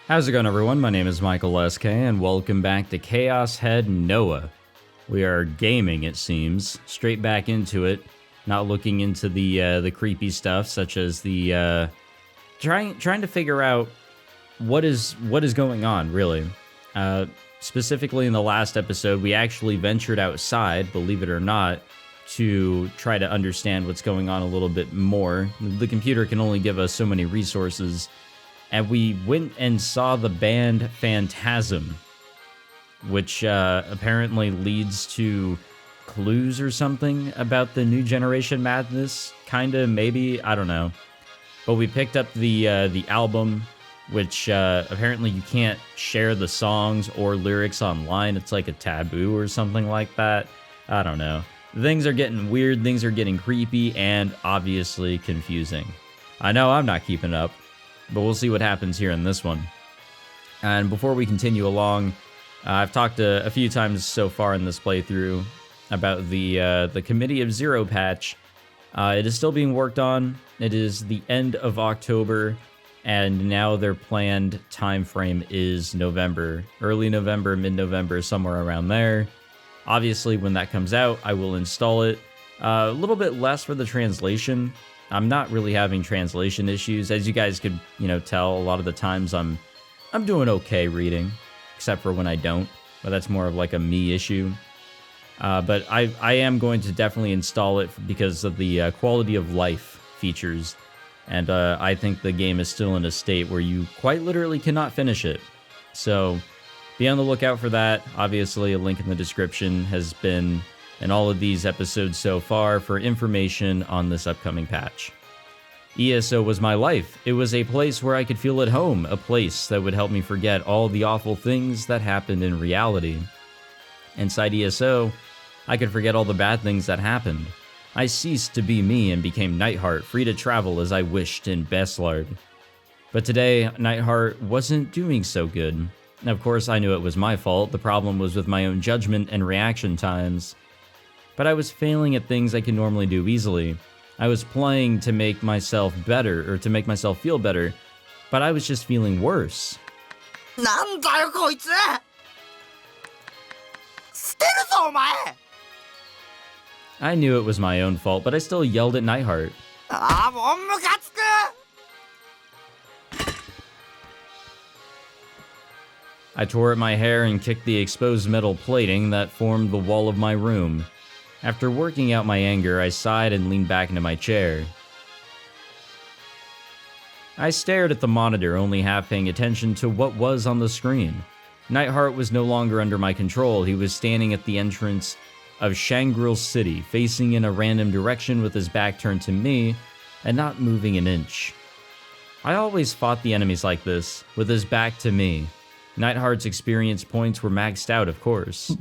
How's it going, everyone? My name is Michael SK, and welcome back to Chaos Head Noah. We are gaming, it seems, straight back into it, not looking into the creepy stuff, such as the trying to figure out what is going on, really. Specifically, in the last episode, we actually ventured outside, believe it or not, to try to understand what's going on a little bit more. The computer can only give us so many resources. And we went and saw the band Phantasm, which apparently leads to clues or something about the new generation madness. Kinda, maybe, I don't know. But we picked up the album, which apparently you can't share the songs or lyrics online. It's like a taboo or something like that. I don't know. Things are getting weird, things are getting creepy, and obviously confusing. I know I'm not keeping up. But we'll see what happens here in this one. And before we continue along, I've talked a few times so far in this playthrough about the Committee of Zero patch. It is still being worked on. It is the end of October, and now their planned time frame is November. Early November, mid-November, somewhere around there. Obviously, when that comes out, I will install it. A little bit less for the translation. I'm not really having translation issues. As you guys could, tell, a lot of the times I'm doing okay reading, except for when I don't. But that's more of like a me issue. But I am going to definitely install it because of the quality of life features. And I think the game is still in a state where you quite literally cannot finish it. So be on the lookout for that. Obviously, a link in the description has been in all of these episodes so far for information on this upcoming patch. ESO was my life. It was a place where I could feel at home, a place that would help me forget all the awful things that happened in reality. Inside ESO, I could forget all the bad things that happened. I ceased to be me and became Nightheart, free to travel as I wished in Beslard. But today, Nightheart wasn't doing so good. Of course, I knew it was my fault. The problem was with my own judgment and reaction times. But I was failing at things I can normally do easily. I was playing to make myself better, or to make myself feel better, but I was just feeling worse. I knew it was my own fault, but I still yelled at Nightheart. I tore at my hair and kicked the exposed metal plating that formed the wall of my room. After working out my anger, I sighed and leaned back into my chair. I stared at the monitor, only half paying attention to what was on the screen. Nightheart was no longer under my control. He was standing at the entrance of Shangri-La City, facing in a random direction with his back turned to me, and not moving an inch. I always fought the enemies like this, with his back to me. Nightheart's experience points were maxed out, of course.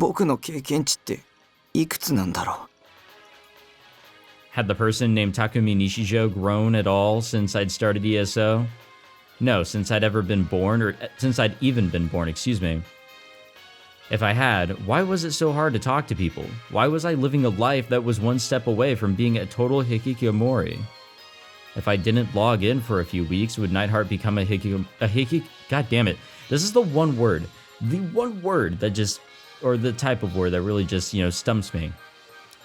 Had the person named Takumi Nishijo grown at all since I'd started ESO? No, since I'd even been born, excuse me. If I had, why was it so hard to talk to people? Why was I living a life that was one step away from being a total hikikomori? If I didn't log in for a few weeks, would Nightheart become a God damn it. This is the one word that just, or the type of word that really just, stumps me.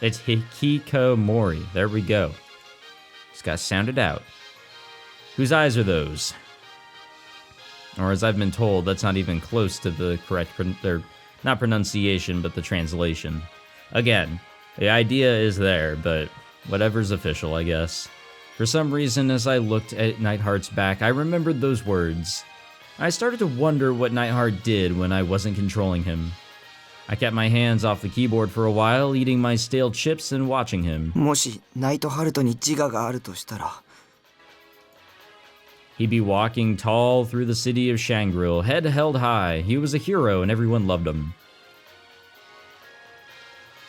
It's hikikomori. There we go. Just got sounded out. Whose eyes are those? Or as I've been told, that's not even close to the correct, not pronunciation, but the translation. Again, the idea is there, but whatever's official, I guess. For some reason, as I looked at Nightheart's back, I remembered those words. I started to wonder what Nightheart did when I wasn't controlling him. I kept my hands off the keyboard for a while, eating my stale chips and watching him. He'd be walking tall through the city of Shangri-La, head held high. He was a hero and everyone loved him.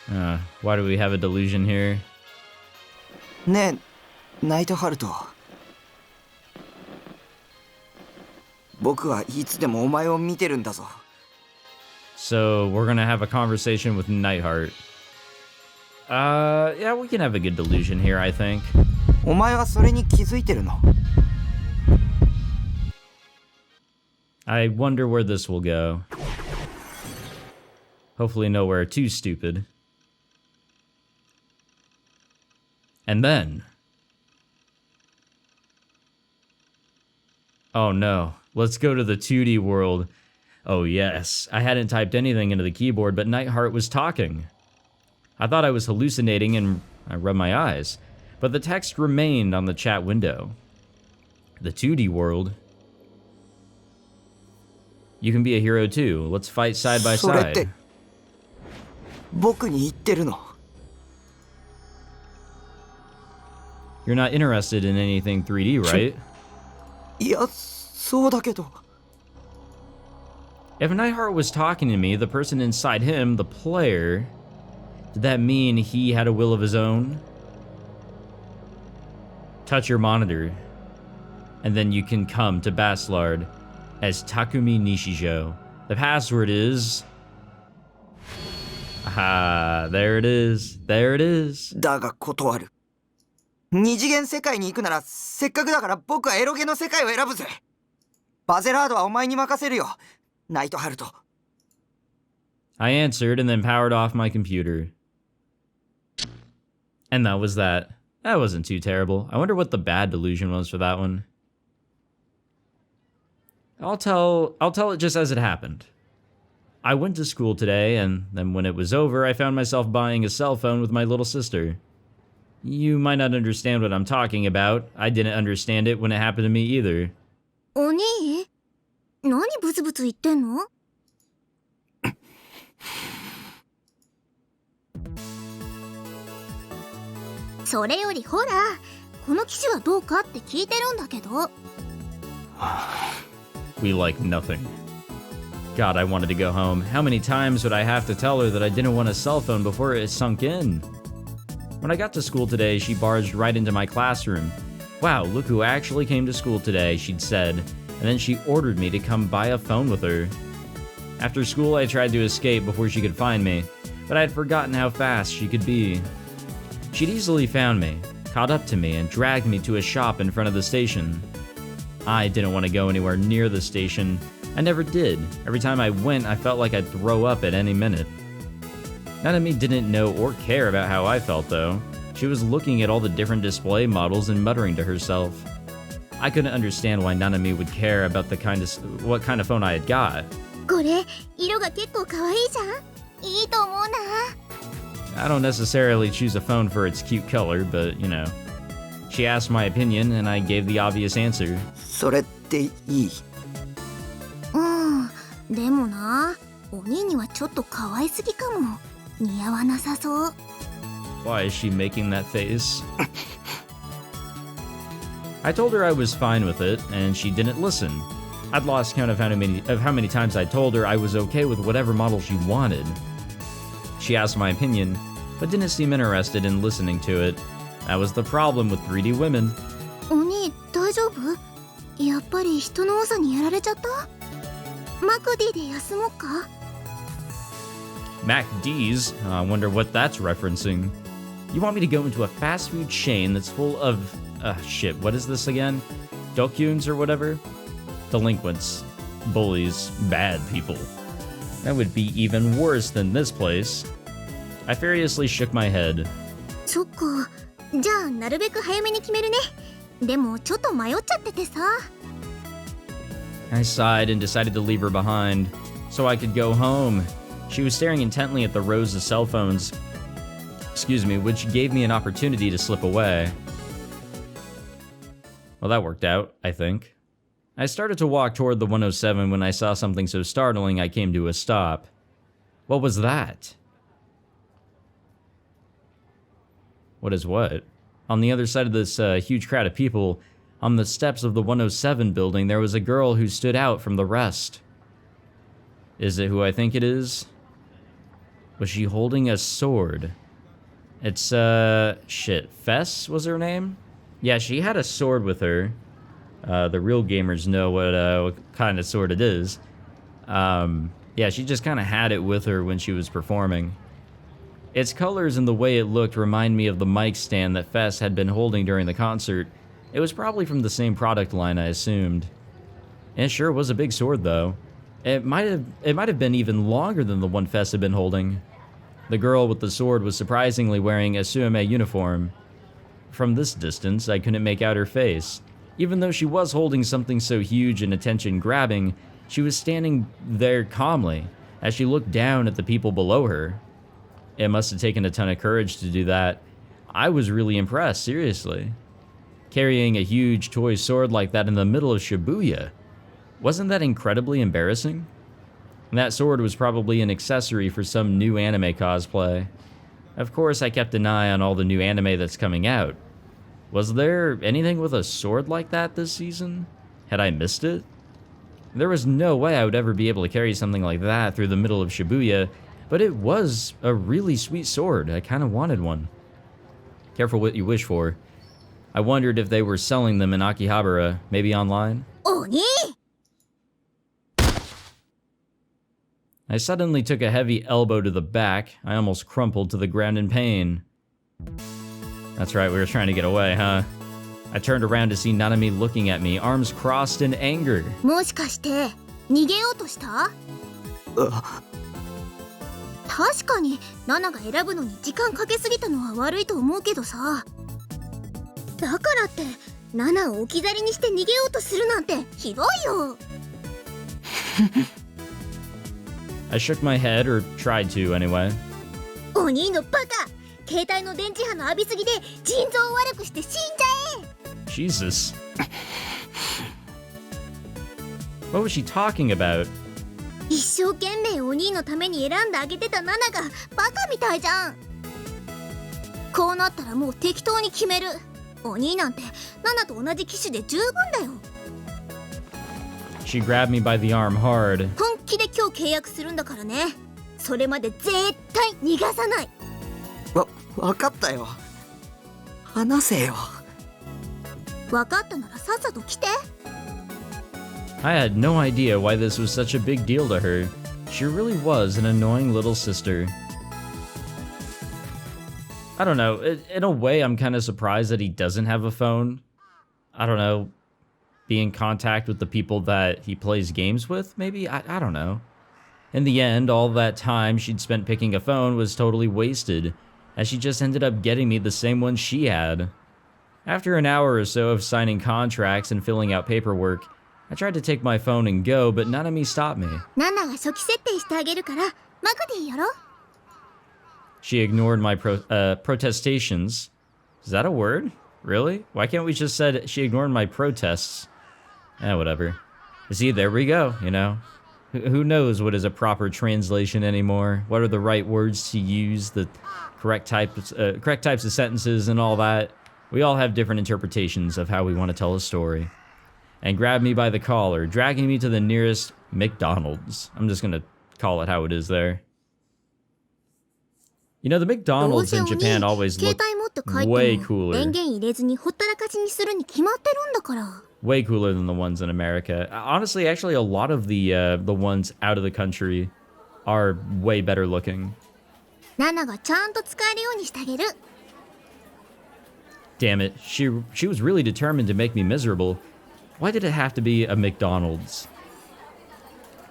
Why do we have a delusion here? So, we're gonna have a conversation with Nightheart. Yeah, we can have a good delusion here, I think. お前はそれに気づいてるの I wonder where this will go. Hopefully nowhere too stupid. And then... oh no, let's go to the 2D world. Oh yes, I hadn't typed anything into the keyboard, but Nightheart was talking. I thought I was hallucinating and I rubbed my eyes, but the text remained on the chat window. The 2D world. You can be a hero too. Let's fight side by side. You're not interested in anything 3D, right? If Nightheart was talking to me, the person inside him, the player, did that mean he had a will of his own? Touch your monitor, and then you can come to Baslard as Takumi Nishijo. The password is... aha, there it is. There it is. 二次元世界に行くならせっかくだから僕はエロゲの世界を選ぶぜ。バゼラードはお前に任せるよ、ナイトハルト。I answered and then powered off my computer. And that was that. That wasn't too terrible. I wonder what the bad delusion was for that one. I'll tell it just as it happened. I went to school today, and then when it was over, I found myself buying a cell phone with my little sister. You might not understand what I'm talking about. I didn't understand it when it happened to me either. お兄？何ブツブツ言ってんの？それよりほら、この機種はどうかって聞いてるんだけど。We like nothing. God, I wanted to go home. How many times would I have to tell her that I didn't want a cell phone before it sunk in? When I got to school today, she barged right into my classroom. Wow, look who actually came to school today, she'd said, and then she ordered me to come buy a phone with her. After school, I tried to escape before she could find me, but I had forgotten how fast she could be. She'd easily found me, caught up to me, and dragged me to a shop in front of the station. I didn't want to go anywhere near the station. I never did. Every time I went, I felt like I'd throw up at any minute. Nanami didn't know or care about how I felt, though. She was looking at all the different display models and muttering to herself. I couldn't understand why Nanami would care about what kind of phone I had got. これ、色が結構可愛いじゃん。いいと思うな。 I don't necessarily choose a phone for its cute color, but, you know. She asked my opinion, and I gave the obvious answer. それっていい？でもな、お兄にはちょっと可愛すぎかも。似合わなさそう。 Why is she making that face? I told her I was fine with it, and she didn't listen. I'd lost count of how many times I told her I was okay with whatever model she wanted. She asked my opinion, but didn't seem interested in listening to it. That was the problem with 3D women. お兄、大丈夫？やっぱり人の多さにやられちゃった？マクディで休もうか？ MacD's? I wonder what that's referencing. You want me to go into a fast food chain that's full of... shit, what is this again? Dokyuns or whatever? Delinquents. Bullies. Bad people. That would be even worse than this place. I furiously shook my head. そっか。じゃあ、なるべく早めに決めるね。でも、ちょっと迷っちゃっててさ。I sighed and decided to leave her behind, so I could go home. She was staring intently at the rows of cell phones, which gave me an opportunity to slip away. Well, that worked out, I think. I started to walk toward the 107 when I saw something so startling I came to a stop. What was that? What is what? On the other side of this huge crowd of people, on the steps of the 107 building, there was a girl who stood out from the rest. Is it who I think it is? Was she holding a sword? It's, shit, Fess was her name? Yeah, she had a sword with her. The real gamers know what kind of sword it is. Yeah, she just kind of had it with her when she was performing. Its colors and the way it looked remind me of the mic stand that Fess had been holding during the concert. It was probably from the same product line, I assumed. And it sure was a big sword, though. It might have been even longer than the one Fess had been holding. The girl with the sword was surprisingly wearing a Suime uniform. From this distance, I couldn't make out her face. Even though she was holding something so huge and attention-grabbing, she was standing there calmly as she looked down at the people below her. It must have taken a ton of courage to do that. I was really impressed, seriously. Carrying a huge toy sword like that in the middle of Shibuya. Wasn't that incredibly embarrassing? And that sword was probably an accessory for some new anime cosplay. Of course, I kept an eye on all the new anime that's coming out. Was there anything with a sword like that this season? Had I missed it? There was no way I would ever be able to carry something like that through the middle of Shibuya, but it was a really sweet sword. I kind of wanted one. Careful what you wish for. I wondered if they were selling them in Akihabara, maybe online. Oni! I suddenly took a heavy elbow to the back. I almost crumpled to the ground in pain. That's right, we were trying to get away, huh? I turned around to see Nanami looking at me, arms crossed in anger. もしかして逃げようとした？確かにナナが選ぶのに時間かけすぎたのは悪いと思うけどさ。だからってナナを置き去りにして逃げようとするなんてひどいよ。I shook my head, or tried to anyway. お兄のバカ！携帯の電磁波の浴びすぎで腎臓を悪くして死んじゃえ！ Jesus. What was she talking about? 一生懸命お兄のために選んであげてたナナがバカみたいじゃん。こうなったらもう適当に決める。お兄なんてナナと同じ機種で十分だよ。She grabbed me by the arm hard. 本気で今日契約するんだからね。それまで絶対逃がさない。わかったよ。話せよ。わかったならさっさと来て。I had no idea why this was such a big deal to her. She really was an annoying little sister. I don't know, in a way I'm kind of surprised that he doesn't have a phone. I don't know, be in contact with the people that he plays games with, maybe? I don't know. In the end, all that time she'd spent picking a phone was totally wasted, as she just ended up getting me the same one she had. After an hour or so of signing contracts and filling out paperwork, I tried to take my phone and go, but Nanami stopped me. ナナが初期設定してあげるからマクディやろ。She ignored my protestations. Is that a word? Really? Why can't we just said she ignored my protests? Whatever. See, there we go, you know. Who knows what is a proper translation anymore? What are the right words to use? The correct types of sentences and all that. We all have different interpretations of how we want to tell a story. And grabbed me by the collar, dragging me to the nearest McDonald's. I'm just gonna call it how it is there. You know, the McDonald's in Japan always look way cooler. Way cooler than the ones in America. Honestly, actually, a lot of the ones out of the country are way better looking. ナナがちゃんと使えるようにしてあげる。 Damn it, she was really determined to make me miserable. Why did it have to be a McDonald's?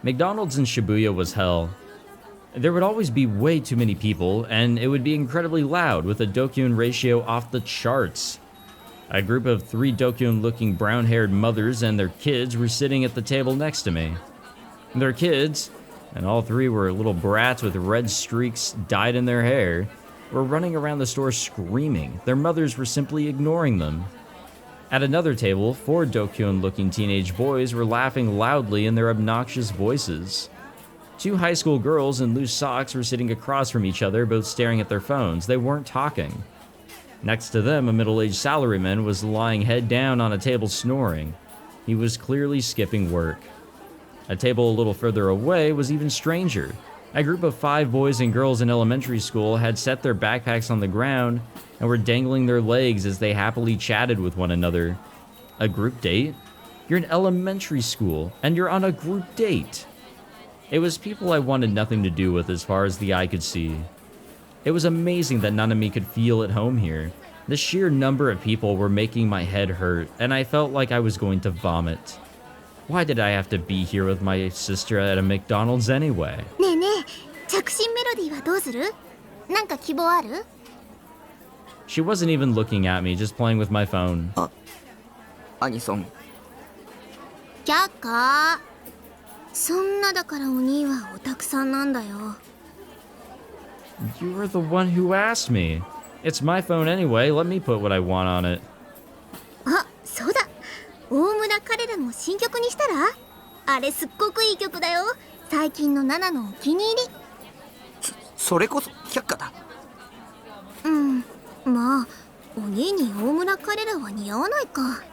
McDonald's in Shibuya was hell. There would always be way too many people, and it would be incredibly loud with a Dokyun ratio off the charts. A group of 3 Dokyun-looking brown-haired mothers and their kids were sitting at the table next to me. Their kids, and all 3 were little brats with red streaks dyed in their hair, were running around the store screaming. Their mothers were simply ignoring them. At another table, 4 Dokyun-looking teenage boys were laughing loudly in their obnoxious voices. 2 high school girls in loose socks were sitting across from each other, both staring at their phones. They weren't talking. Next to them, a middle-aged salaryman was lying head down on a table snoring. He was clearly skipping work. A table a little further away was even stranger. A group of 5 boys and girls in elementary school had set their backpacks on the ground and were dangling their legs as they happily chatted with one another. A group date? You're in elementary school, and you're on a group date. It was people I wanted nothing to do with as far as the eye could see. It was amazing that Nanami could feel at home here. The sheer number of people were making my head hurt, and I felt like I was going to vomit. Why did I have to be here with my sister at a McDonald's anyway? ねえねえ、着信メロディーはどうする？なんか希望ある？ She wasn't even looking at me, just playing with my phone. アニソン。却下。そんなだからお兄はオタクさんなんだよ。You were the one who asked me. It's my phone anyway. Let me put what I want on it. あ、そうだ。大村彼らの新曲にしたら？あれすっごくいい曲だよ。最近のナナのお気に入り。それこそ却下だ。うん、まあお兄に大村彼らは似合わないか。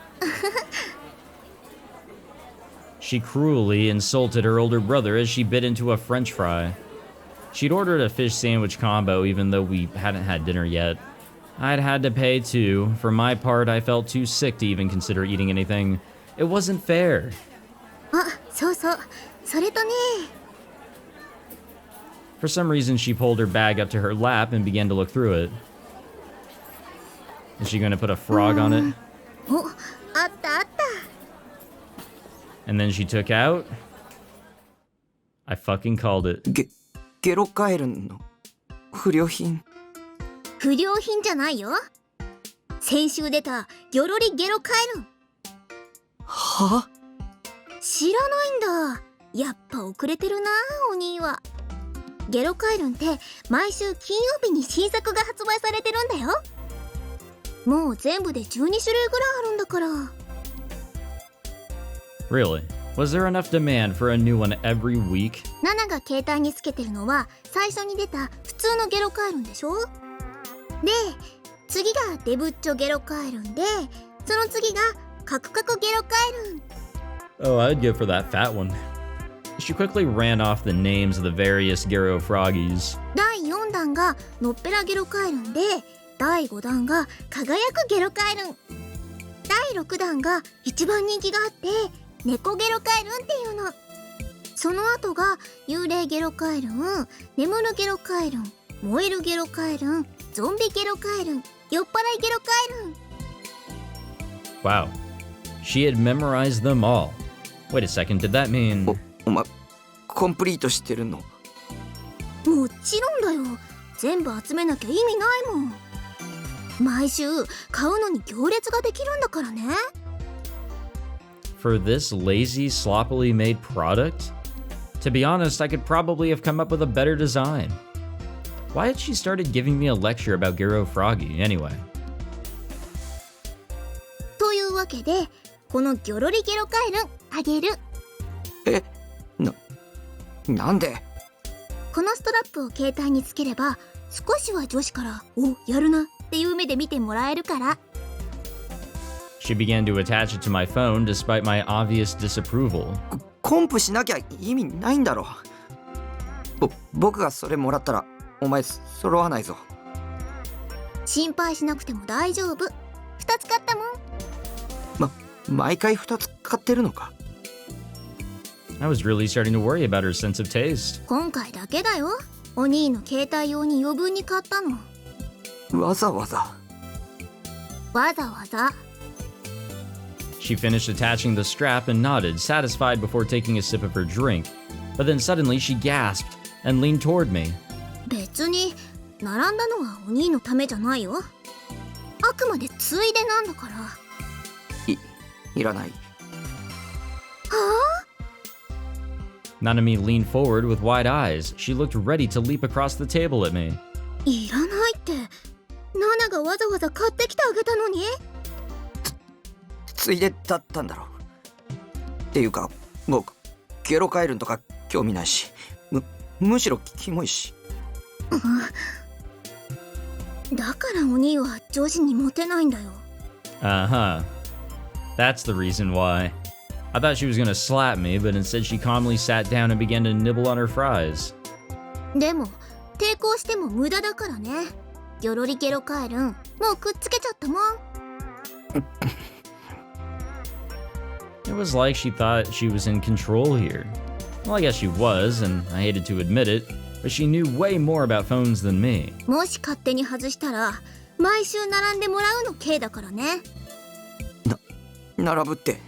She cruelly insulted her older brother as she bit into a french fry. She'd ordered a fish sandwich combo even though we hadn't had dinner yet. I'd had to pay too. For my part, I felt too sick to even consider eating anything. It wasn't fair. あ、そうそう。それとね。For some reason, she pulled her bag up to her lap and began to look through it. Is she going to put a frog on it? お、あったあった。And then she took out... I fucking called it. ゲロカエルンの不良品。不良品じゃないよ。先週出たギョロリゲロカエルン。は？知らないんだ。やっぱ遅れてるな、お兄は。ゲロカエルンって毎週金曜日に新作が発売されてるんだよ。もう全部で12種類ぐらいあるんだから。Really? Was there enough demand for a new one every week? ナナが携帯につけてるのは最初に出た普通のゲロカエルンでしょ。で、次がデブッチョゲロカエルンで、その次がカクカクゲロカエルン。Oh, I'd go for that fat one. She quickly ran off the names of the various Gero froggies. 第4弾がのっぺらゲロカエルンで、第5弾が輝くゲロカエルン。第6弾が一番人気があって、猫ゲロカエルンっていうの。その後が幽霊ゲロカエルン、眠るゲロカエルン、燃えるゲロカエルン、ゾンビゲロカエルン、酔っ払いゲロカエルン。 Wow. She had memorized them all. Wait a second, did that mean... お前コンプリートしてるの？もちろんだよ。全部集めなきゃ意味ないもん。毎週買うのに行列ができるんだからね。For this lazy, sloppily made product? To be honest, I could probably have come up with a better design. Why had she started giving me a lecture about Gero Froggy, anyway? というわけで、このギョロリゲロカエルンあげる。え、なんで？このストラップを携帯につければ、少しは女子から「お、やるな」っていう目で見てもらえるから。She began to attach it to my phone despite my obvious disapproval. コンプしなきゃ意味ないんだろ。僕がそれもらったらお前揃わないぞ。心配しなくても大丈夫。2つ買ったもん。毎回2つ買ってるのか？ I was really starting to worry about her sense of taste. 今回だけだよ。お兄の携帯用に余分に買ったの。わざわざ。わざわざ。She finished attaching the strap and nodded, satisfied before taking a sip of her drink. But then suddenly she gasped and leaned toward me. 別に並んだのはお兄のためじゃないよ。あくまでついでなんだから。いらない。はあNanami leaned forward with wide eyes. She looked ready to leap across the table at me. いらないって、ナナがわざわざ買ってきてあげたのに。ついでだったんだろう。っていうか僕ゲロカエルンとか興味ないし、むしろキモいし。だからお兄は女子にモテないんだよ。Uh-huh. That's the reason why. I thought she was gonna slap me, but instead she calmly sat down and began to nibble on her fries. でも抵抗しても無駄だからね。ギョロリゲロカエルンもうくっつけちゃったもん。It was like she thought she was in control here. Well, I guess she was, and I hated to admit it, but she knew way more about phones than me. もし勝手に外したら毎週並んでもらうの刑だからね。並ぶって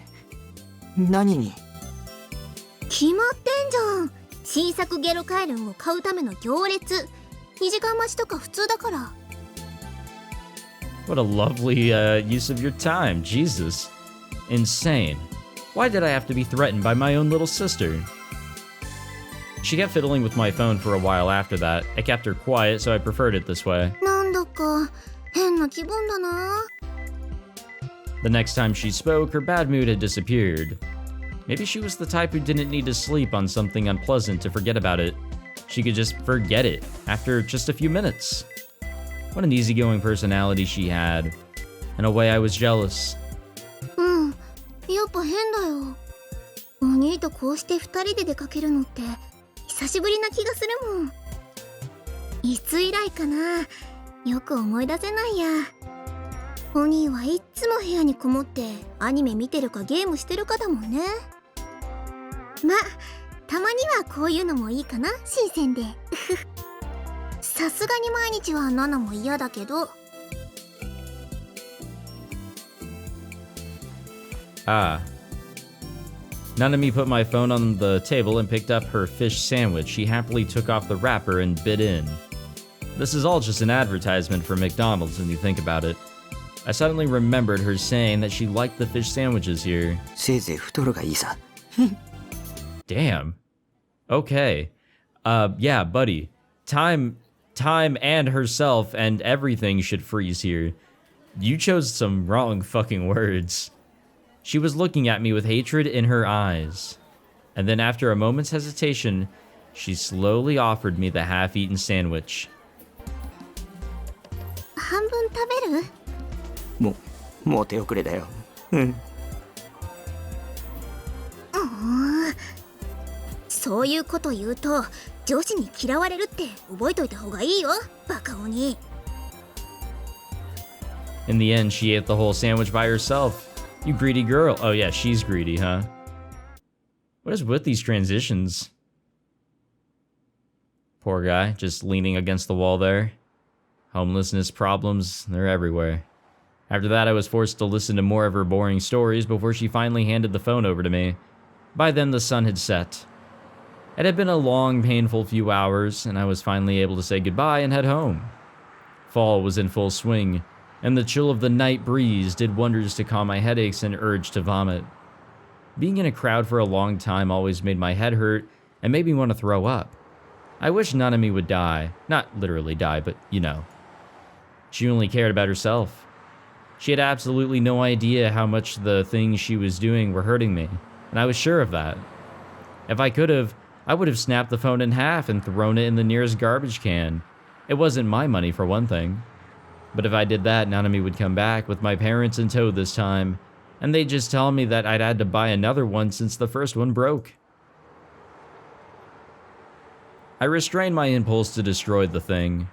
何に？決まってんじゃん。新作ゲロカエルンを買うための行列。2時間待ちとか普通だから。 What a lovely use of your time, Jesus. Insane. Why did I have to be threatened by my own little sister? She kept fiddling with my phone for a while after that. I kept her quiet, so I preferred it this way. なんだか変な気分だな。 The next time she spoke, her bad mood had disappeared. Maybe she was the type who didn't need to sleep on something unpleasant to forget about it. She could just forget it after just a few minutes. What an easygoing personality she had. In a way, I was jealous. うん、やっぱ変だよ。お兄とこうして2人で出かけるのって久しぶりな気がするもん。いつ以来かな、よく思い出せないや。お兄はいっつも部屋にこもってアニメ見てるかゲームしてるかだもんね。ま、たまにはこういうのもいいかな、新鮮で。さすがに毎日はナナも嫌だけど。 Ah. Nanami put my phone on the table and picked up her fish sandwich. She happily took off the wrapper and bit in. This is all just an advertisement for McDonald's when you think about it. I suddenly remembered her saying that she liked the fish sandwiches here. せいぜい太るがいいさ。 Damn. Okay. Yeah, buddy. Time and herself and everything should freeze here. You chose some wrong fucking words. She was looking at me with hatred in her eyes. And then after a moment's hesitation, she slowly offered me the half-eaten sandwich. 半分食べる？もう手遅れだよ。うん。そういうこと言うと上司に嫌われるって覚えといた方がいいよ、バカ鬼。 In the end, she ate the whole sandwich by herself. You greedy girl. Oh yeah, she's greedy, huh? What is with these transitions? Poor guy, just leaning against the wall there. Homelessness problems, they're everywhere. After that, I was forced to listen to more of her boring stories before she finally handed the phone over to me. By then, the sun had set. It had been a long, painful few hours, and I was finally able to say goodbye and head home. Fall was in full swing, and the chill of the night breeze did wonders to calm my headaches and urge to vomit. Being in a crowd for a long time always made my head hurt and made me want to throw up. I wish Nanami would die. Not literally die, but you know. She only cared about herself. She had absolutely no idea how much the things she was doing were hurting me, and I was sure of that. If I could have, I would have snapped the phone in half and thrown it in the nearest garbage can. It wasn't my money for one thing. But if I did that, Nanami would come back with my parents in tow this time, and they'd just tell me that I'd had to buy another one since the first one broke. I restrained my impulse to destroy the thing.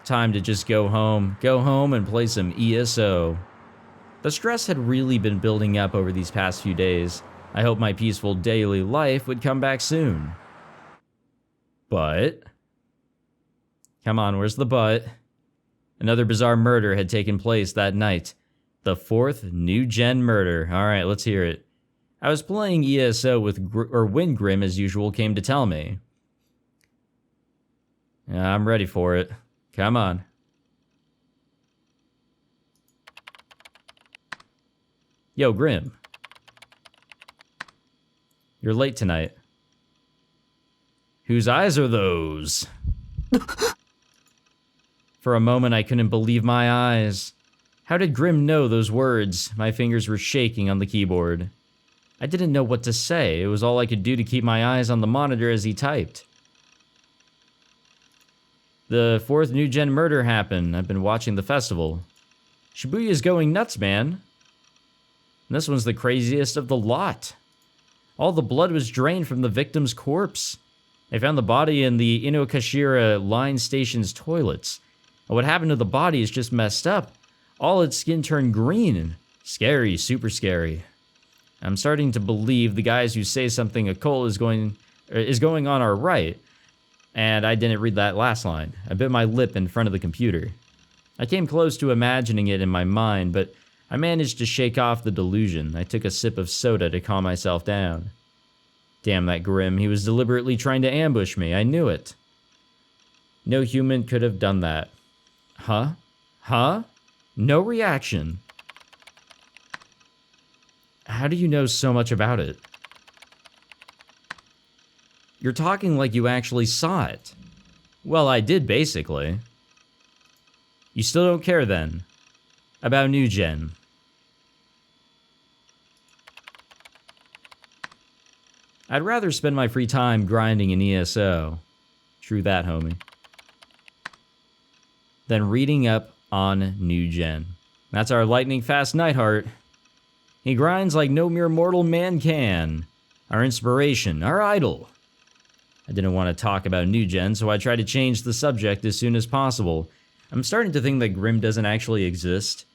Time to just go home and play some ESO. The stress had really been building up over these past few days. I hoped my peaceful daily life would come back soon. But... Come on, where's the but? Another bizarre murder had taken place that night. The fourth NewGen murder. Alright, let's hear it. I was playing ESO when Grim, as usual, came to tell me. Yeah, I'm ready for it. Come on. Yo, Grim. You're late tonight. Whose eyes are those? For a moment, I couldn't believe my eyes. How did Grim know those words? My fingers were shaking on the keyboard. I didn't know what to say. It was all I could do to keep my eyes on the monitor as he typed. The fourth NewGen murder happened. I've been watching the festival. Shibuya is going nuts, man. And this one's the craziest of the lot. All the blood was drained from the victim's corpse. They found the body in the Inokashira line station's toilets. And what happened to the body is just messed up. All its skin turned green. Scary, super scary. I'm starting to believe the guys who say something occult is going on are right. And I didn't read that last line. I bit my lip in front of the computer. I came close to imagining it in my mind, but I managed to shake off the delusion. I took a sip of soda to calm myself down. Damn that Grim. He was deliberately trying to ambush me. I knew it. No human could have done that. Huh? Huh? No reaction. How do you know so much about it? You're talking like you actually saw it. Well, I did, basically. You still don't care, then? About NewGen? I'd rather spend my free time grinding in ESO. True that, homie. Than reading up on NewGen. That's our lightning-fast Nightheart. He grinds like no mere mortal man can. Our inspiration, our idol. I didn't want to talk about NewGen, so I tried to change the subject as soon as possible. I'm starting to think that Grim doesn't actually exist.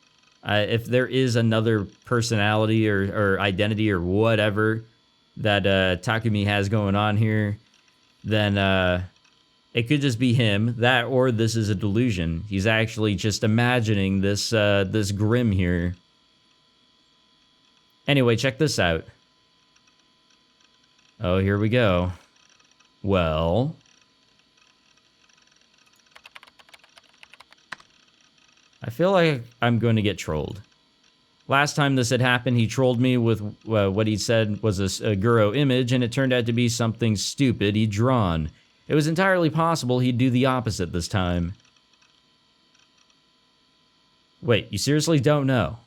If there is another personality or identity or whatever that Takumi has going on here, then it could just be him. That or this is a delusion. He's actually just imagining this this Grim here. Anyway, check this out. Oh, here we go. Well, I feel like I'm going to get trolled. Last time this had happened, he trolled me with what he said was a Guro image, and it turned out to be something stupid he'd drawn. It was entirely possible he'd do the opposite this time. Wait, you seriously don't know?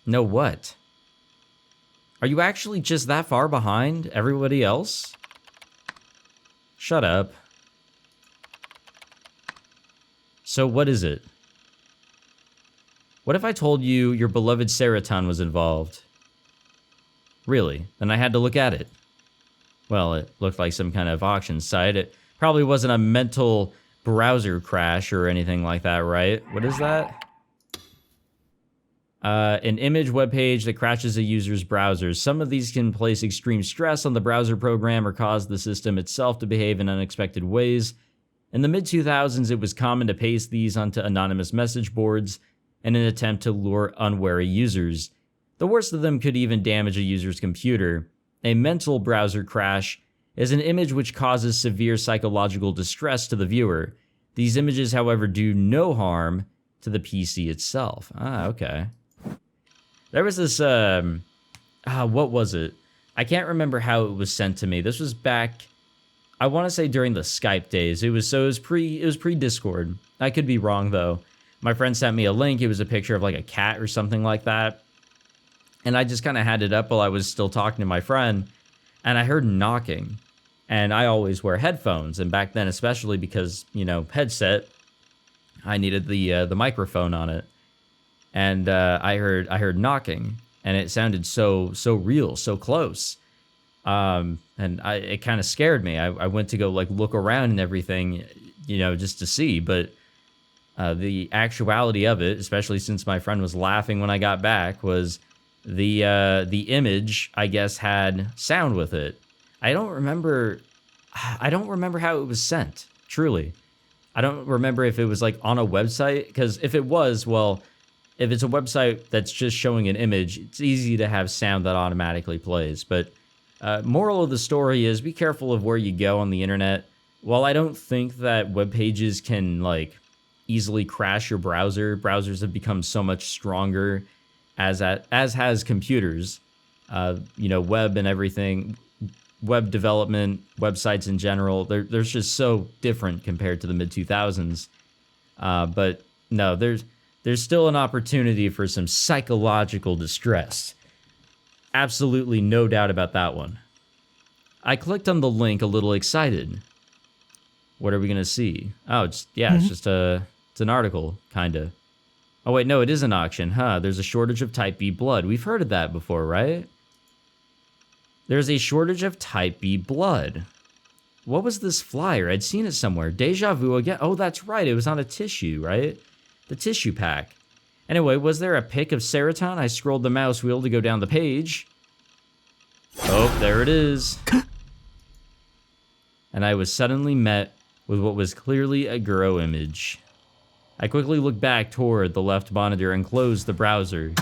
Know what? Are you actually just that far behind everybody else? Shut up. So what is it? What if I told you your beloved Serotan was involved? Really? Then I had to look at it. Well, it looked like some kind of auction site. It probably wasn't a mental browser crash or anything like that, right? What is that? An image web page that crashes a user's browsers. Some of these can place extreme stress on the browser program or cause the system itself to behave in unexpected ways. In the mid-2000s, it was common to paste these onto anonymous message boards in an attempt to lure unwary users. The worst of them could even damage a user's computer. A mental browser crash is an image which causes severe psychological distress to the viewer. These images, however, do no harm to the PC itself. Ah, okay. There was this, what was it? I can't remember how it was sent to me. This was back, I want to say during the Skype days. It was pre-Discord. I could be wrong, though. My friend sent me a link. It was a picture of like a cat or something like that. And I just kind of had it up while I was still talking to my friend. And I heard knocking. And I always wear headphones. And back then, especially because, you know, headset, I needed the microphone on it. And I heard knocking, and it sounded so real, so close, and it kind of scared me. I went to go like look around and everything, you know, just to see. But the actuality of it, especially since my friend was laughing when I got back, was the image, I guess, had sound with it. I don't remember how it was sent. Truly, I don't remember if it was like on a website, because if it was, well. If it's a website that's just showing an image, it's easy to have sound that automatically plays. But moral of the story is be careful of where you go on the internet. While I don't think that web pages can like easily crash your browser, browsers have become so much stronger as has computers. You know, web and everything, web development, websites in general, there's just so different compared to the mid-2000s. But no, there's still an opportunity for some psychological distress. Absolutely no doubt about that one. I clicked on the link a little excited. What are we going to see? Oh, it's just it's an article, kind of. Oh, wait, no, it is an auction, huh? There's a shortage of Type B blood. We've heard of that before, right? There's a shortage of Type B blood. What was this flyer? I'd seen it somewhere. Deja vu again. Oh, that's right. It was on a tissue, right? The tissue pack. Anyway, was there a pic of Serotan? I scrolled the mouse wheel to go down the page. Oh, there it is. And I was suddenly met with what was clearly a Guro image. I quickly looked back toward the left monitor and closed the browser.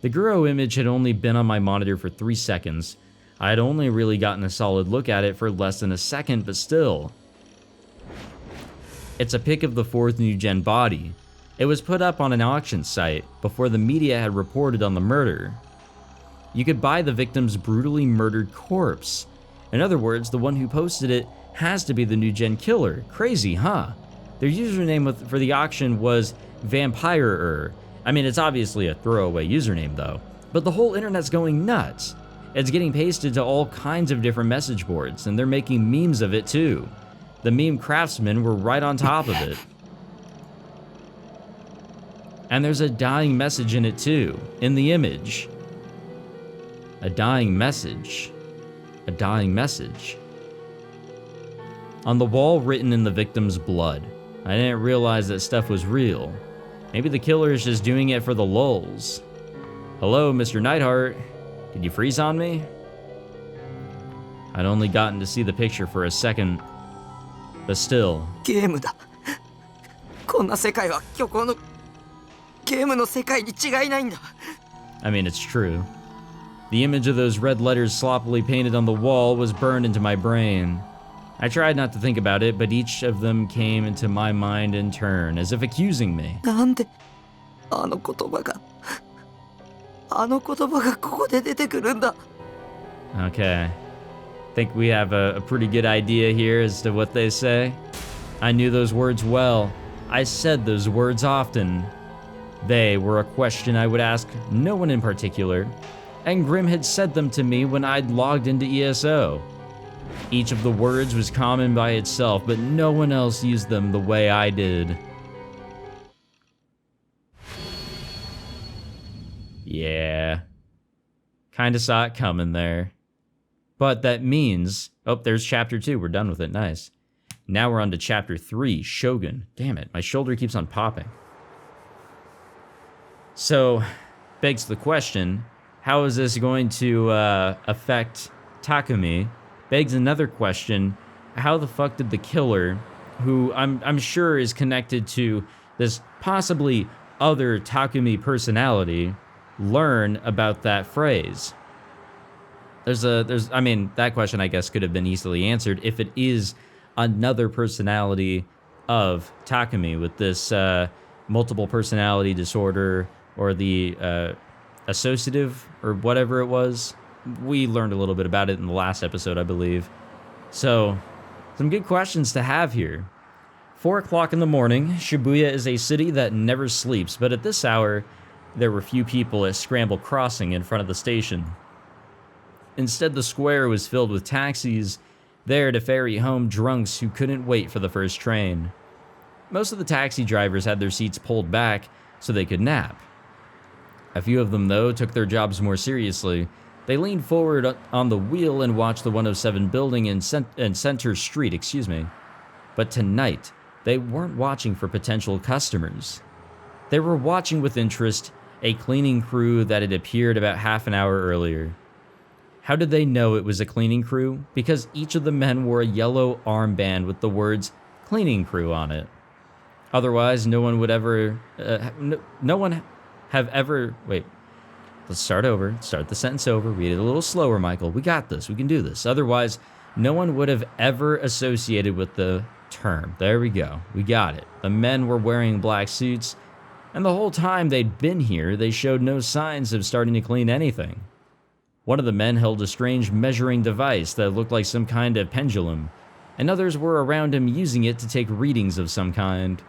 The Guro image had only been on my monitor for 3 seconds. I had only really gotten a solid look at it for less than a second, but still. It's a pic of the 4th NewGen body. It was put up on an auction site before the media had reported on the murder. You could buy the victim's brutally murdered corpse. In other words, the one who posted it has to be the NewGen killer. Crazy, huh? Their username for the auction was Vampirer. I mean, it's obviously a throwaway username though, but the whole internet's going nuts. It's getting pasted to all kinds of different message boards, and they're making memes of it too. The meme craftsmen were right on top of it. And there's a dying message in it too, in the image. A dying message. A dying message. On the wall, written in the victim's blood. I didn't realize that stuff was real. Maybe the killer is just doing it for the lulz. Hello, Mr. Neidhart. Did you freeze on me? I'd only gotten to see the picture for a second, but still. ゲームだ。こんな世界は虚構のゲームの世界に違いないんだ。I mean, it's true. The image of those red letters sloppily painted on the wall was burned into my brain. I tried not to think about it, but each of them came into my mind in turn, as if accusing me. なんであの言葉がここで出てくるんだ。 Okay. Think we have a pretty good idea here as to what they say. I knew those words well. I said those words often. They were a question I would ask no one in particular, and Grim had said them to me when I'd logged into ESO. Each of the words was common by itself, but no one else used them the way I did. Yeah. Kinda saw it coming there. But that means... Oh, there's chapter 2. We're done with it. Nice. Now we're on to chapter 3, Shogun. Damn it, my shoulder keeps on popping. So, begs the question, how is this going to affect Takumi? Begs another question, how the fuck did the killer, who I'm sure is connected to this possibly other Takumi personality, learn about that phrase? I mean, that question I guess could have been easily answered if it is another personality of Takumi with this multiple personality disorder or the associative or whatever it was. We learned a little bit about it in the last episode, I believe. So, some good questions to have here. 4 o'clock in the morning, Shibuya is a city that never sleeps, but at this hour, there were few people at Scramble Crossing in front of the station. Instead, the square was filled with taxis, there to ferry home drunks who couldn't wait for the first train. Most of the taxi drivers had their seats pulled back so they could nap. A few of them, though, took their jobs more seriously. They leaned forward on the wheel and watched the 107 building and Center Street, But tonight, they weren't watching for potential customers. They were watching with interest a cleaning crew that had appeared about half an hour earlier. How did they know it was a cleaning crew? Because each of the men wore a yellow armband with the words cleaning crew on it. Otherwise, no one would ever, wait, let's start over, start the sentence over, read it a little slower, Michael. We got this, we can do this. Otherwise, no one would have ever associated with the term. There we go, we got it. The men were wearing black suits, and the whole time they'd been here, they showed no signs of starting to clean anything. One of the men held a strange measuring device that looked like some kind of pendulum, and others were around him using it to take readings of some kind.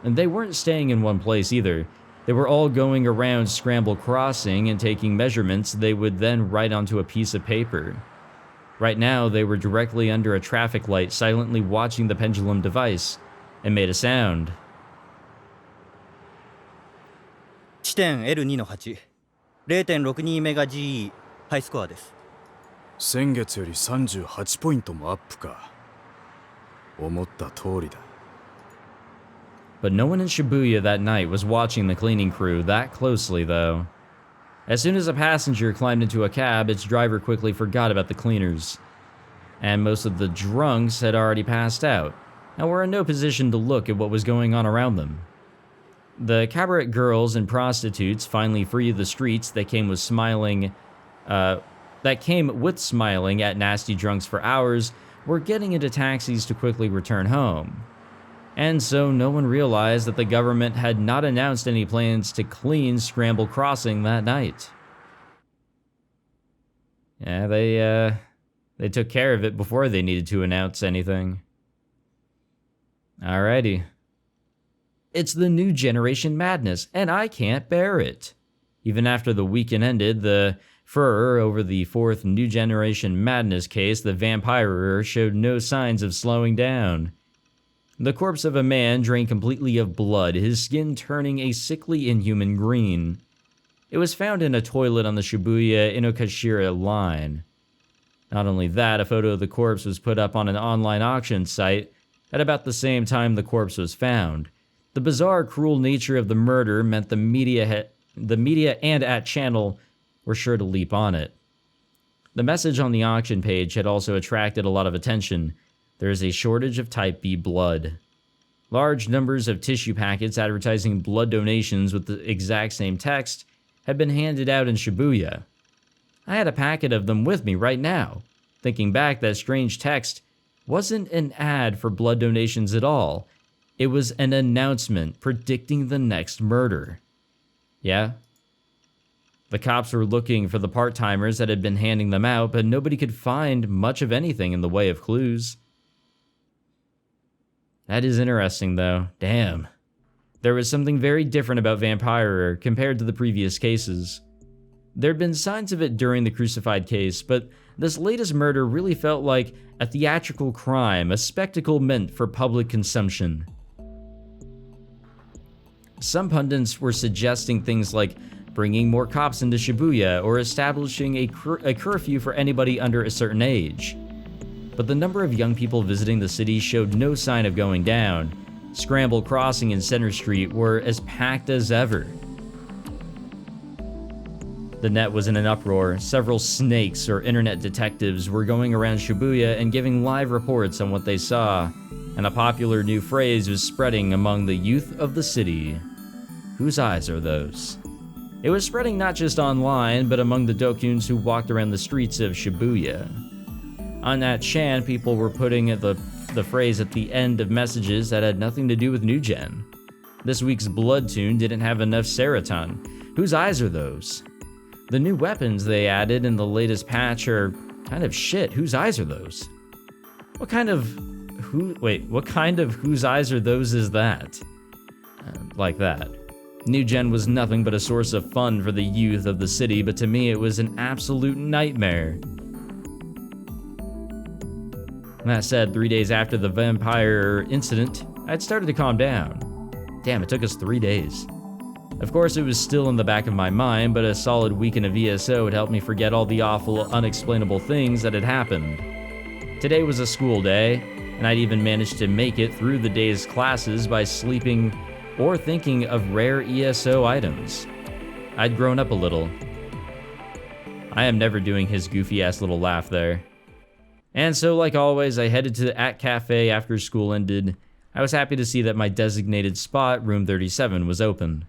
And they weren't staying in one place either. They were all going around Scramble Crossing and taking measurements they would then write onto a piece of paper. Right now, they were directly under a traffic light, silently watching the pendulum device, and made a sound. 地点 L2 の8、0.62 メガ GE、ハイスコアです。先月より38ポイントもアップか。思った通りだ。But no one in Shibuya that night was watching the cleaning crew that closely, though. As soon as a passenger climbed into a cab, its driver quickly forgot about the cleaners. And most of the drunks had already passed out, and were in no position to look at what was going on around them. The cabaret girls and prostitutes finally free the streets that came with smiling at nasty drunks for hours were getting into taxis to quickly return home. And so no one realized that the government had not announced any plans to clean Scramble Crossing that night. Yeah, they took care of it before they needed to announce anything. Alrighty. It's the new generation madness, and I can't bear it. Even after the weekend ended, the furor over the fourth new generation madness case, the vampirer showed no signs of slowing down. The corpse of a man drained completely of blood, his skin turning a sickly inhuman green. It was found in a toilet on the Shibuya Inokashira line. Not only that, a photo of the corpse was put up on an online auction site at about the same time the corpse was found. The bizarre, cruel nature of the murder meant the media and at channel were sure to leap on it. The message on the auction page had also attracted a lot of attention. There is a shortage of type B blood. Large numbers of tissue packets advertising blood donations with the exact same text had been handed out in Shibuya. I had a packet of them with me right now. Thinking back, that strange text wasn't an ad for blood donations at all. It was an announcement predicting the next murder. Yeah? The cops were looking for the part-timers that had been handing them out, but nobody could find much of anything in the way of clues. That is interesting, though. Damn. There was something very different about Vampirer compared to the previous cases. There'd been signs of it during the Crucified case, but this latest murder really felt like a theatrical crime, a spectacle meant for public consumption. Some pundits were suggesting things like bringing more cops into Shibuya or establishing a curfew for anybody under a certain age. But the number of young people visiting the city showed no sign of going down. Scramble Crossing and Center Street were as packed as ever. The net was in an uproar. Several snakes or internet detectives were going around Shibuya and giving live reports on what they saw, and a popular new phrase was spreading among the youth of the city. Whose eyes are those? It was spreading not just online, but among the dokuns who walked around the streets of Shibuya. On that chan, people were putting the phrase at the end of messages that had nothing to do with NewGen. This week's Blood Tune didn't have enough serotonin. Whose eyes are those? The new weapons they added in the latest patch are kind of shit. Whose eyes are those? What kind of whose eyes are those is that? Like that. NewGen was nothing but a source of fun for the youth of the city, but to me it was an absolute nightmare. That said, 3 days after the vampire incident, I'd started to calm down. Damn, it took us 3 days. Of course, it was still in the back of my mind, but a solid weekend of ESO had helped me forget all the awful, unexplainable things that had happened. Today was a school day, and I'd even managed to make it through the day's classes by sleeping or thinking of rare ESO items. I'd grown up a little. I am never doing his goofy-ass little laugh there. And so, like always, I headed to the At Cafe after school ended. I was happy to see that my designated spot, room 37, was open.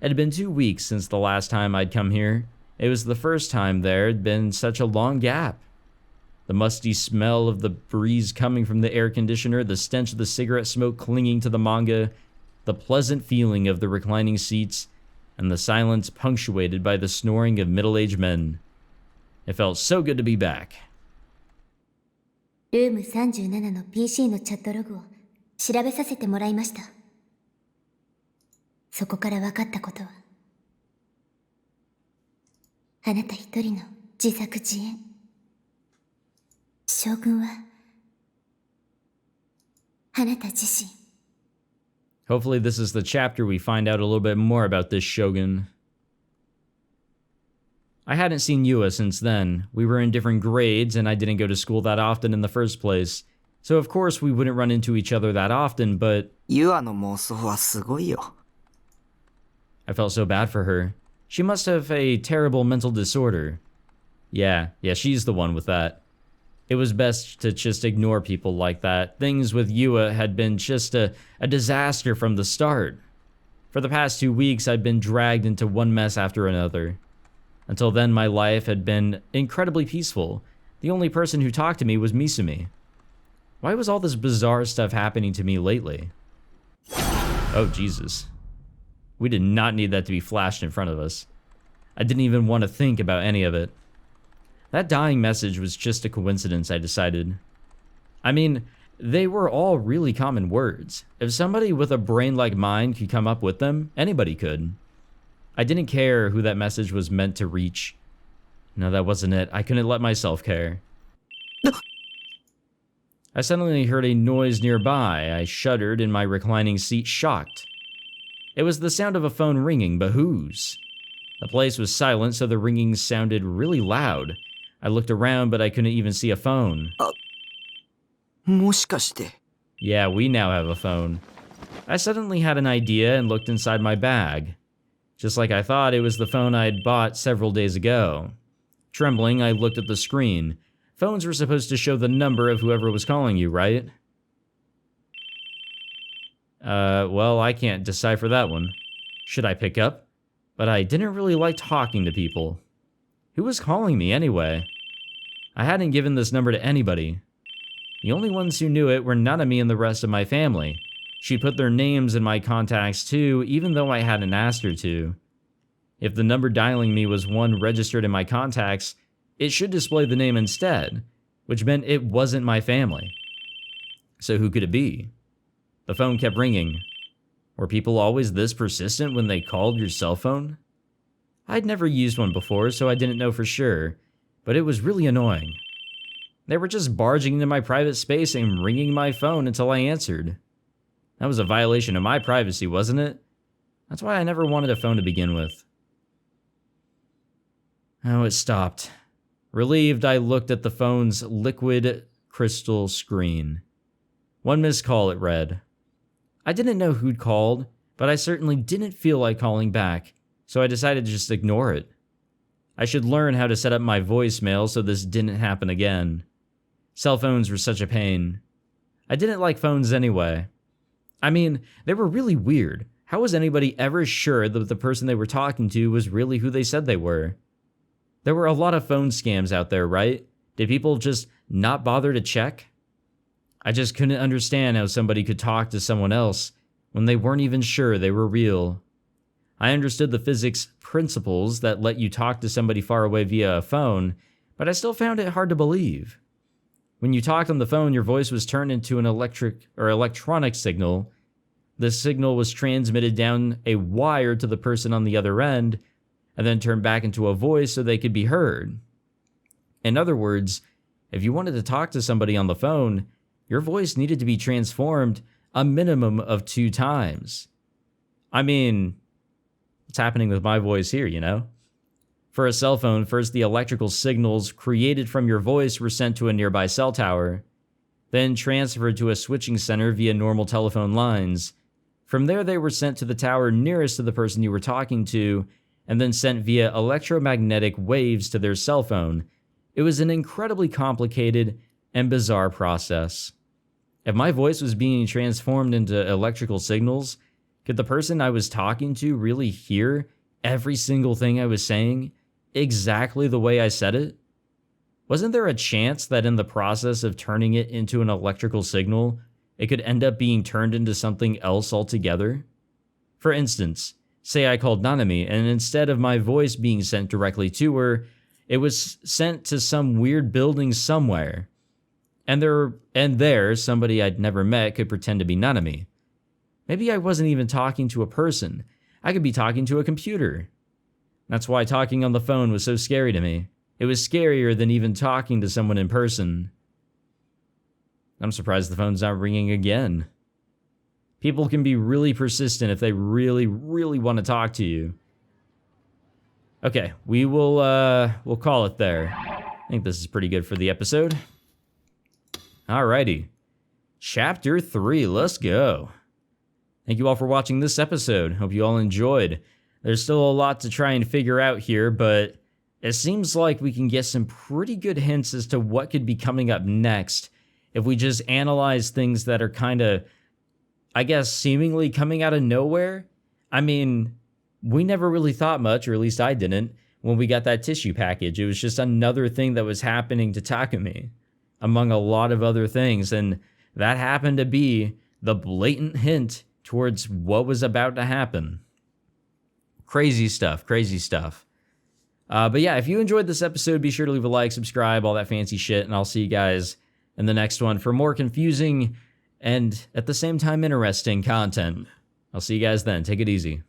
It had been 2 weeks since the last time I'd come here. It was the first time there had been such a long gap. The musty smell of the breeze coming from the air conditioner, the stench of the cigarette smoke clinging to the manga, the pleasant feeling of the reclining seats, and the silence punctuated by the snoring of middle-aged men. It felt so good to be back. ルーム37の PC のチャットログを調べさせてもらいました。そこから分かったことは、あなた一人の自作自演。将軍は、あなた自身。Hopefully this is the chapter we find out a little bit more about this Shogun. I hadn't seen Yua since then. We were in different grades and I didn't go to school that often in the first place. So of course we wouldn't run into each other that often, but... ユアの妄想はすごいよ。 I felt so bad for her. She must have a terrible mental disorder. Yeah, she's the one with that. It was best to just ignore people like that. Things with Yua had been just a disaster from the start. For the past 2 weeks, I'd been dragged into one mess after another. Until then, my life had been incredibly peaceful. The only person who talked to me was Misumi. Why was all this bizarre stuff happening to me lately? Oh, Jesus. We did not need that to be flashed in front of us. I didn't even want to think about any of it. That dying message was just a coincidence, I decided. I mean, they were all really common words. If somebody with a brain like mine could come up with them, anybody could. I didn't care who that message was meant to reach. No, that wasn't it. I couldn't let myself care. I suddenly heard a noise nearby. I shuddered in my reclining seat, shocked. It was the sound of a phone ringing, but whose? The place was silent, so the ringing sounded really loud. I looked around, but I couldn't even see a phone. もしかして Yeah, we now have a phone. I suddenly had an idea and looked inside my bag. Just like I thought, it was the phone I had bought several days ago. Trembling, I looked at the screen. Phones were supposed to show the number of whoever was calling you, right? Well, I can't decipher that one. Should I pick up? But I didn't really like talking to people. Who was calling me anyway? I hadn't given this number to anybody. The only ones who knew it were Nanami and the rest of my family. She put their names in my contacts too, even though I hadn't asked her to. If the number dialing me was one registered in my contacts, it should display the name instead, which meant it wasn't my family. So who could it be? The phone kept ringing. Were people always this persistent when they called your cell phone? I'd never used one before, so I didn't know for sure, but it was really annoying. They were just barging into my private space and ringing my phone until I answered. That was a violation of my privacy, wasn't it? That's why I never wanted a phone to begin with. Oh, it stopped. Relieved, I looked at the phone's liquid crystal screen. One missed call, it read. I didn't know who'd called, but I certainly didn't feel like calling back, so I decided to just ignore it. I should learn how to set up my voicemail so this didn't happen again. Cell phones were such a pain. I didn't like phones anyway. I mean, they were really weird. How was anybody ever sure that the person they were talking to was really who they said they were? There were a lot of phone scams out there, right? Did people just not bother to check? I just couldn't understand how somebody could talk to someone else when they weren't even sure they were real. I understood the physics principles that let you talk to somebody far away via a phone, but I still found it hard to believe. When you talked on the phone, your voice was turned into an electronic signal. The signal was transmitted down a wire to the person on the other end, and then turned back into a voice so they could be heard. In other words, if you wanted to talk to somebody on the phone, your voice needed to be transformed a minimum of 2 times. I mean, it's happening with my voice here, you know? For a cell phone, first the electrical signals created from your voice were sent to a nearby cell tower, then transferred to a switching center via normal telephone lines. From there, they were sent to the tower nearest to the person you were talking to, and then sent via electromagnetic waves to their cell phone. It was an incredibly complicated and bizarre process. If my voice was being transformed into electrical signals, could the person I was talking to really hear every single thing I was saying exactly the way I said it? Wasn't there a chance that in the process of turning it into an electrical signal, it could end up being turned into something else altogether? For instance, say I called Nanami, and instead of my voice being sent directly to her, it was sent to some weird building somewhere. And there, somebody I'd never met could pretend to be Nanami. Maybe I wasn't even talking to a person. I could be talking to a computer. That's why talking on the phone was so scary to me. It was scarier than even talking to someone in person. I'm surprised the phone's not ringing again. People can be really persistent if they really, really want to talk to you. Okay, we'll call it there. I think this is pretty good for the episode. Alrighty. Chapter 3, let's go. Thank you all for watching this episode. Hope you all enjoyed. There's still a lot to try and figure out here, but it seems like we can get some pretty good hints as to what could be coming up next if we just analyze things that are kind of, I guess, seemingly coming out of nowhere. I mean, we never really thought much, or at least I didn't, when we got that tissue package. It was just another thing that was happening to Takumi, among a lot of other things, and that happened to be the blatant hint towards what was about to happen. Crazy stuff, crazy stuff. But yeah, if you enjoyed this episode, be sure to leave a like, subscribe, all that fancy shit, and I'll see you guys in the next one for more confusing and at the same time interesting content. I'll see you guys then. Take it easy.